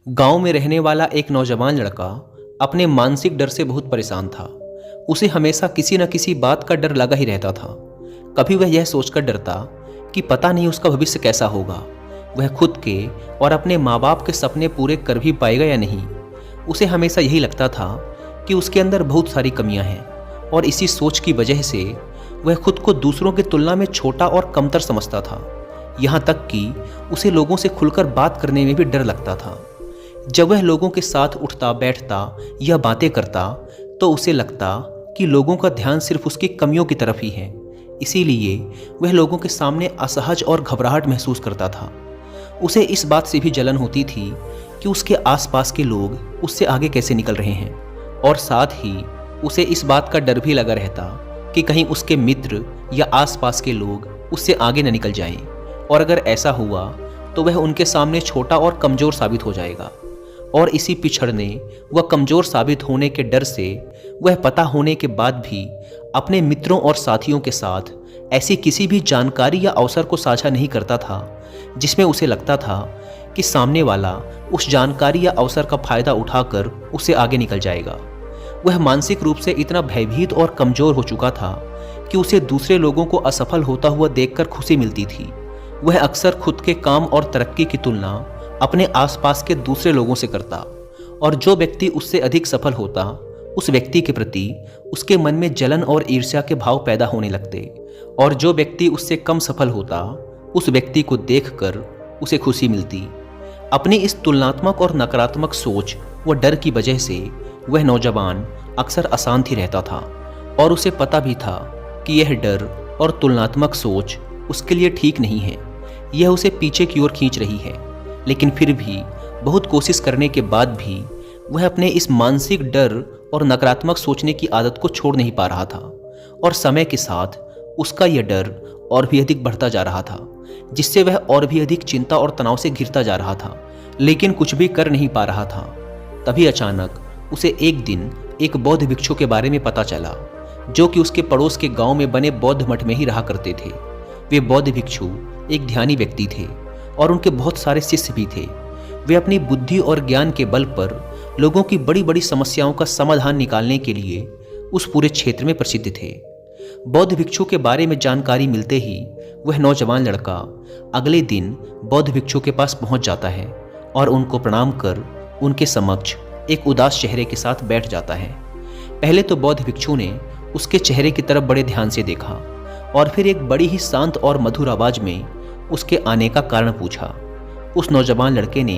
गांव में रहने वाला एक नौजवान लड़का अपने मानसिक डर से बहुत परेशान था। उसे हमेशा किसी न किसी बात का डर लगा ही रहता था। कभी वह यह सोचकर डरता कि पता नहीं उसका भविष्य कैसा होगा, वह खुद के और अपने माँ बाप के सपने पूरे कर भी पाएगा या नहीं। उसे हमेशा यही लगता था कि उसके अंदर बहुत सारी कमियां हैं और इसी सोच की वजह से वह खुद को दूसरों की तुलना में छोटा और कमतर समझता था। यहाँ तक कि उसे लोगों से खुलकर बात करने में भी डर लगता था। जब वह लोगों के साथ उठता बैठता या बातें करता तो उसे लगता कि लोगों का ध्यान सिर्फ उसकी कमियों की तरफ ही है। इसीलिए वह लोगों के सामने असहज और घबराहट महसूस करता था। उसे इस बात से भी जलन होती थी कि उसके आसपास के लोग उससे आगे कैसे निकल रहे हैं, और साथ ही उसे इस बात का डर भी लगा रहता कि कहीं उसके मित्र या आसपास के लोग उससे आगे न निकल जाएं, और अगर ऐसा हुआ तो वह उनके सामने छोटा और कमज़ोर साबित हो जाएगा। और इसी पिछड़ने व कमज़ोर साबित होने के डर से वह पता होने के बाद भी अपने मित्रों और साथियों के साथ ऐसी किसी भी जानकारी या अवसर को साझा नहीं करता था जिसमें उसे लगता था कि सामने वाला उस जानकारी या अवसर का फ़ायदा उठाकर उससे आगे निकल जाएगा। वह मानसिक रूप से इतना भयभीत और कमज़ोर हो चुका था कि उसे दूसरे लोगों को असफल होता हुआ देखकर खुशी मिलती थी। वह अक्सर खुद के काम और तरक्की की तुलना अपने आसपास के दूसरे लोगों से करता, और जो व्यक्ति उससे अधिक सफल होता उस व्यक्ति के प्रति उसके मन में जलन और ईर्ष्या के भाव पैदा होने लगते, और जो व्यक्ति उससे कम सफल होता उस व्यक्ति को देखकर उसे खुशी मिलती। अपनी इस तुलनात्मक और नकारात्मक सोच व डर की वजह से वह नौजवान अक्सर अशांत ही रहता था, और उसे पता भी था कि यह डर और तुलनात्मक सोच उसके लिए ठीक नहीं है। यह उसे पीछे की ओर खींच रही है, लेकिन फिर भी बहुत कोशिश करने के बाद भी वह अपने इस मानसिक डर और नकारात्मक सोचने की आदत को छोड़ नहीं पा रहा था, और समय के साथ उसका यह डर और भी अधिक बढ़ता जा रहा था, जिससे वह और भी अधिक चिंता और तनाव से घिरता जा रहा था, लेकिन कुछ भी कर नहीं पा रहा था। तभी अचानक उसे एक दिन एक बौद्ध भिक्षु के बारे में पता चला, जो कि उसके पड़ोस के गांव में बने बौद्ध मठ में ही रहा करते थे। वे बौद्ध भिक्षु एक ध्यानी व्यक्ति थे और उनके बहुत सारे शिष्य भी थे। वे अपनी बुद्धि और ज्ञान के बल पर लोगों की बड़ी बड़ी समस्याओं का समाधान निकालने के लिए उस पूरे क्षेत्र में प्रसिद्ध थे। बौद्ध भिक्षु के बारे में जानकारी मिलते ही वह नौजवान लड़का अगले दिन बौद्ध भिक्षु के पास पहुंच जाता है और उनको प्रणाम कर उनके समक्ष एक उदास चेहरे के साथ बैठ जाता है। पहले तो बौद्ध भिक्षु ने उसके चेहरे की तरफ बड़े ध्यान से देखा और फिर एक बड़ी ही शांत और मधुर आवाज में उसके आने का कारण पूछा। उस नौजवान लड़के ने